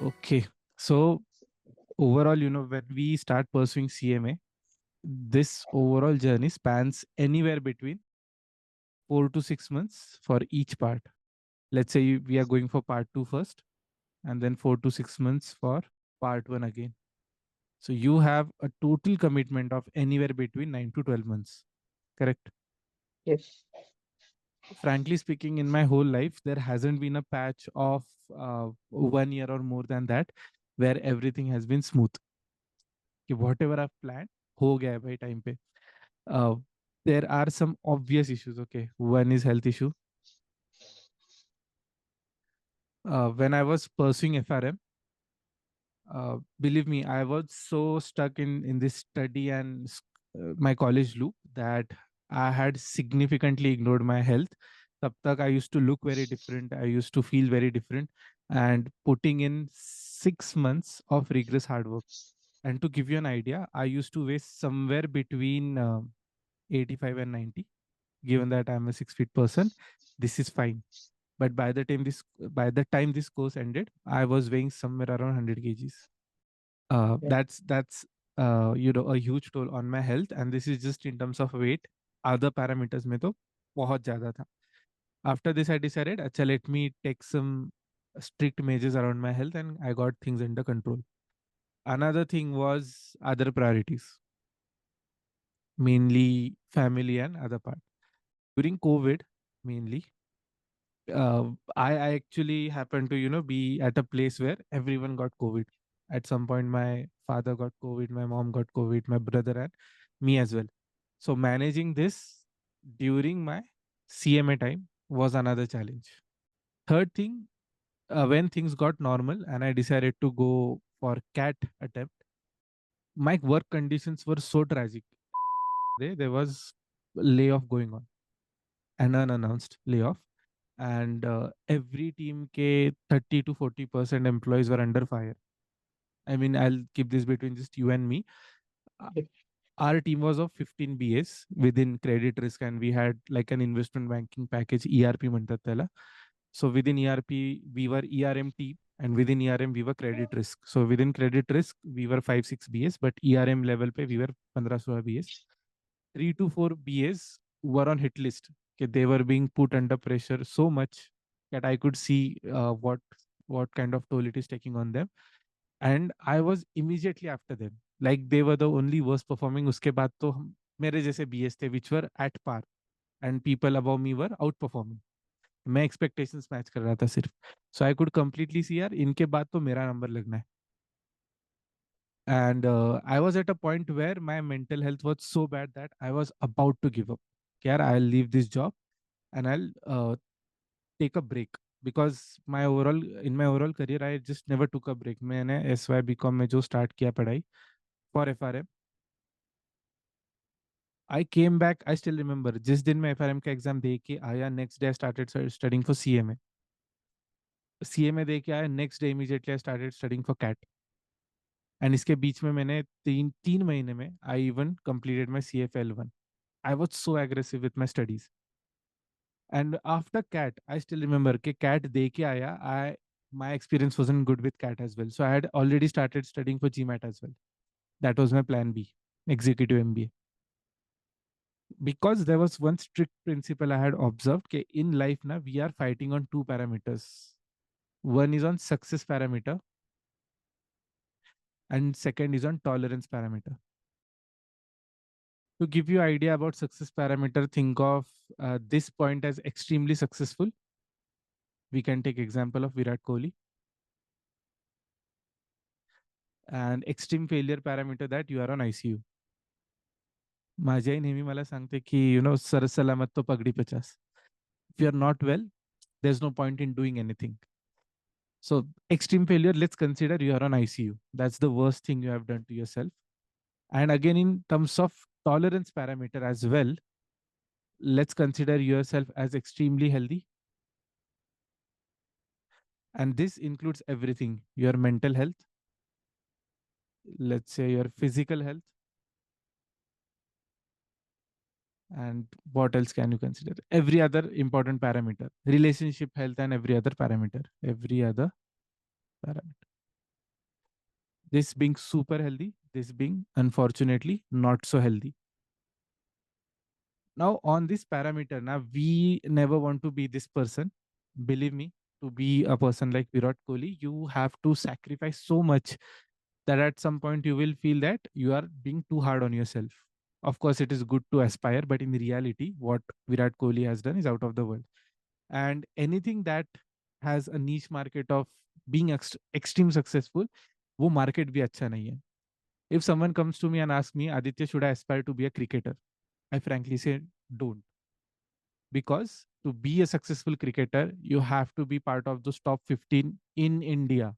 Okay. So overall, when we start pursuing CMA, this overall journey spans anywhere between 4 to 6 months for each part. Let's say we are going for part two first, and then 4 to 6 months for part one again. So you have a total commitment of anywhere between 9 to 12 months. Correct? Yes. Frankly speaking, in my whole life, there hasn't been a patch of 1 year or more than that where everything has been smooth. कि whatever I've planned, हो गया है भाई time पे. Uh, there are some obvious issues. Okay, one is health issue. When I was pursuing FRM, believe me, I was so stuck in this study and my college loop that I had significantly ignored my health. Tab tak I used to look very different. I used to feel very different, and putting in 6 months of rigorous hard work. And to give you an idea, I used to weigh somewhere between 85 and 90. Given that I'm a 6 feet person, this is fine. But by the time this course ended, I was weighing somewhere around 100 kgs. Yeah. That's a huge toll on my health, and this is just in terms of weight. Other parameters में तो बहुत ज़्यादा था. After this, I decided, अच्छा, let me take some strict measures around my health, and I got things under control. Another thing was other priorities, mainly family and other part. During COVID, mainly, I actually happened to be at a place where everyone got COVID. At some point, my father got COVID, my mom got COVID, my brother, and me as well. So managing this during my CMA time was another challenge. Third thing, when things got normal and I decided to go for CAT attempt, my work conditions were so tragic. There was layoff going on, an unannounced layoff, and every team ke 30 to 40% employees were under fire. I mean, I'll keep this between just you and me. Uh, Yes. Our team was of 15 BAs within credit risk, and we had like an investment banking package, ERP म्हणतात त्याला. So within ERP, we were ERM team, and within ERM, we were credit risk. So within credit risk, we were 5-6 BAs, but ERM level pe we were 15-16 BAs. 3 to 4 BAs were on hit list. Okay, they were being put under pressure so much that I could see what kind of toll it is taking on them. And I was immediately after them. Like they were the only worst performing. उसके बाद तो मेरे जैसे BS थे which were at par, and people above me were outperforming. मैं expectations match कर रहा था सिर्फ. So I could completely see यार इनके बाद तो मेरा नंबर लगना है. And I was at a point where my mental health was so bad that I was about to give up. Yeah, I'll leave this job and I'll take a break, because in my overall career I just never took a break. मैंने 𝐬𝐵COM में जो start किया पढ़ाई for FRM, I came back. I still remember जिस दिन मैं FRM का exam दे के आया, next day I started studying for CMA. CMA दे के आया, next day immediately I started studying for CAT. And इसके बीच में मैंने तीन महीने में I even completed my CFL1. I was so aggressive with my studies. And after CAT, I still remember कि CAT दे के आया, my experience wasn't good with CAT as well. So I had already started studying for GMAT as well. That was my plan B, executive MBA. Because there was one strict principle I had observed that in life na, we are fighting on two parameters. One is on success parameter and second is on tolerance parameter. To give you idea about success parameter, think of this point as extremely successful. We can take example of Virat Kohli. And extreme failure parameter, that you are on ICU. माझी आई नेहमी मला सांगते की sir सलामत तो पगडी 50. If you are not well, there's no point in doing anything. So extreme failure, let's consider you are on ICU. That's the worst thing you have done to yourself. And again, in terms of tolerance parameter as well, let's consider yourself as extremely healthy. And this includes everything: your mental health, let's say your physical health, and what else can you consider? Every other important parameter, relationship health, and every other parameter. This being super healthy, this being unfortunately not so healthy. Now on this parameter, now we never want to be this person. Believe me, to be a person like Virat Kohli, you have to sacrifice so much that at some point you will feel that you are being too hard on yourself. Of course, it is good to aspire, but in reality, what Virat Kohli has done is out of the world. And anything that has a niche market of being extreme successful, वो market भी अच्छा नहीं है. If someone comes to me and asks me, Aditya, should I aspire to be a cricketer? I frankly say, don't. Because to be a successful cricketer, you have to be part of those top 15 in India,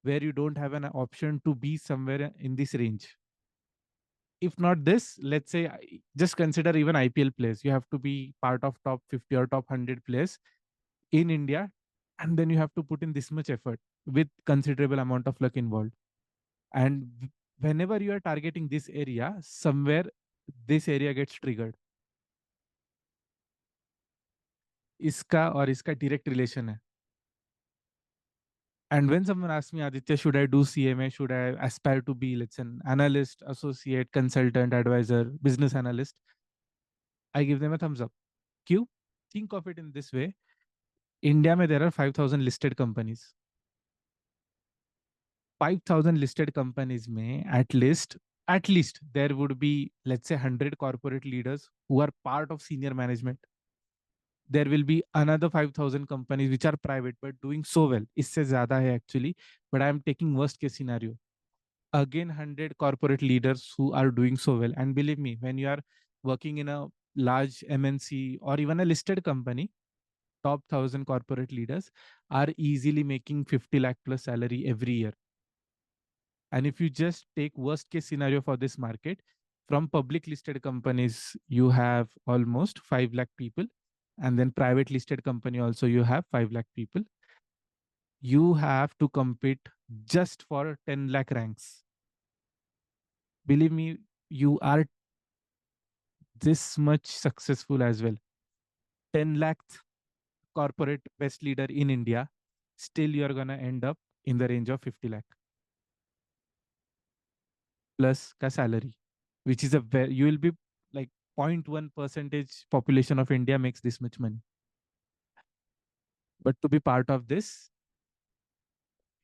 where you don't have an option to be somewhere in this range. If not this, let's say, just consider even IPL players. You have to be part of top 50 or top 100 players in India, and then you have to put in this much effort with considerable amount of luck involved. And whenever you are targeting this area, somewhere this area gets triggered. इसका और इसका direct relation है. And when someone asks me, Aditya, should I do CMA? Should I aspire to be, let's say, an analyst, associate, consultant, advisor, business analyst? I give them a thumbs up. Q, think of it in this way. India mein there are 5,000 listed companies. 5,000 listed companies mein at least there would be, let's say, 100 corporate leaders who are part of senior management. There will be another 5,000 companies which are private but doing so well. Isse zyada hai actually, but I am taking worst case scenario. Again, 100 corporate leaders who are doing so well. And believe me, when you are working in a large MNC or even a listed company, top 1,000 corporate leaders are easily making 50 lakh plus salary every year. And if you just take worst case scenario for this market, from public listed companies, you have almost 5 lakh people. And then private listed company also, you have 5 lakh people. You have to compete just for 10 lakh ranks. Believe me, you are this much successful as well. 10 lakh corporate best leader in India, still you're going to end up in the range of 50 lakh plus ka salary, which is you will be like 0.1 percentage population of India makes this much money. But to be part of this,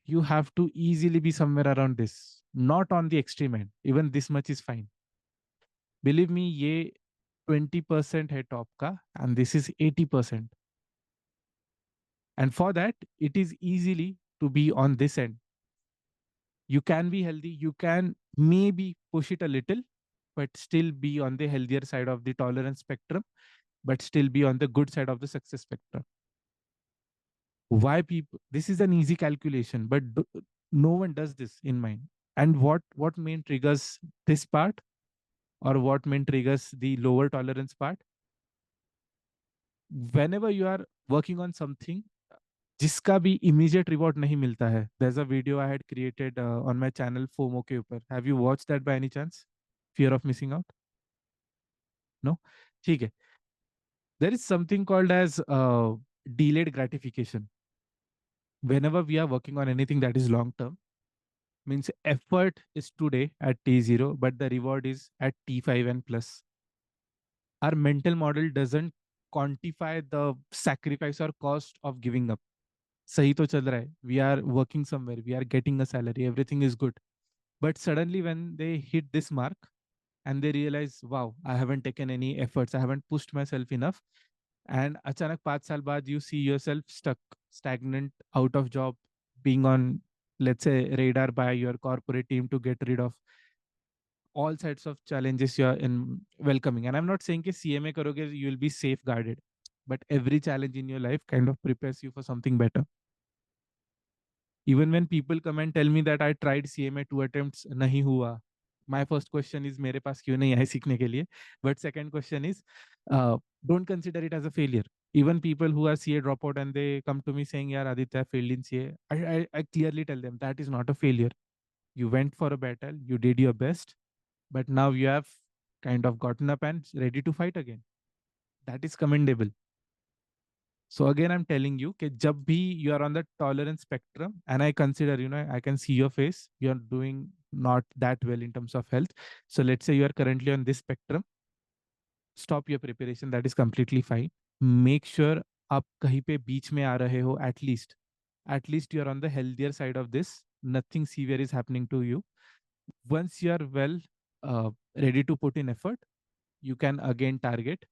you have to easily be somewhere around this, not on the extreme end. Even this much is fine. Believe me, ye 20% hai top ka, and this is 80%. And for that, it is easily to be on this end. You can be healthy, you can maybe push it a little, but still be on the healthier side of the tolerance spectrum, but still be on the good side of the success spectrum. Why people? This is an easy calculation, but no one does this in mind. And what main triggers this part, or what main triggers the lower tolerance part? Whenever you are working on something जिसका भी immediate reward नहीं मिलता है. There's a video I had created on my channel FOMO के ऊपर. Have you watched that by any chance? Fear of missing out? No? ठीक है. There is something called as delayed gratification. Whenever we are working on anything that is long term, means effort is today at T0, but the reward is at T5 and plus. Our mental model doesn't quantify the sacrifice or cost of giving up. सही तो चल रहा है. We are working somewhere. We are getting a salary. Everything is good. But suddenly when they hit this mark and they realize, wow, I haven't taken any efforts. I haven't pushed myself enough. And अचानक 5 साल बाद you see yourself stuck, stagnant, out of job, being on, let's say, radar by your corporate team to get rid of all sides of challenges you are in welcoming. And I'm not saying कि CMA करोगे, you will be safeguarded. But every challenge in your life kind of prepares you for something better. Even when people come and tell me that I tried CMA 2 attempts, nahi hua. My first question is, मेरे पास क्यों नहीं आए सीखने के लिए? But second question is, don't consider it as a failure. Even people who are CA dropout and they come to me saying, "Yaar, Aditya, I failed in CA," I clearly tell them that is not a failure. You went for a battle, you did your best, but now you have kind of gotten up and ready to fight again. That is commendable. So again, I'm telling you कि जब भी you are on the tolerance spectrum, and I consider, I can see your face, you're doing not that well in terms of health. So let's say you are currently on this spectrum. Stop your preparation. That is completely fine. Make sure आप कहीं पे बीच में आ रहे हो at least you are on the healthier side of this. Nothing severe is happening to you. Once you are well ready to put in effort, you can again target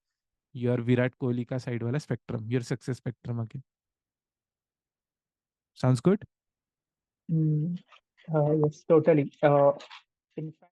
your Virat Kohli ka side wala spectrum, your success spectrum again. Sounds good? Mm, yes, totally. In fact,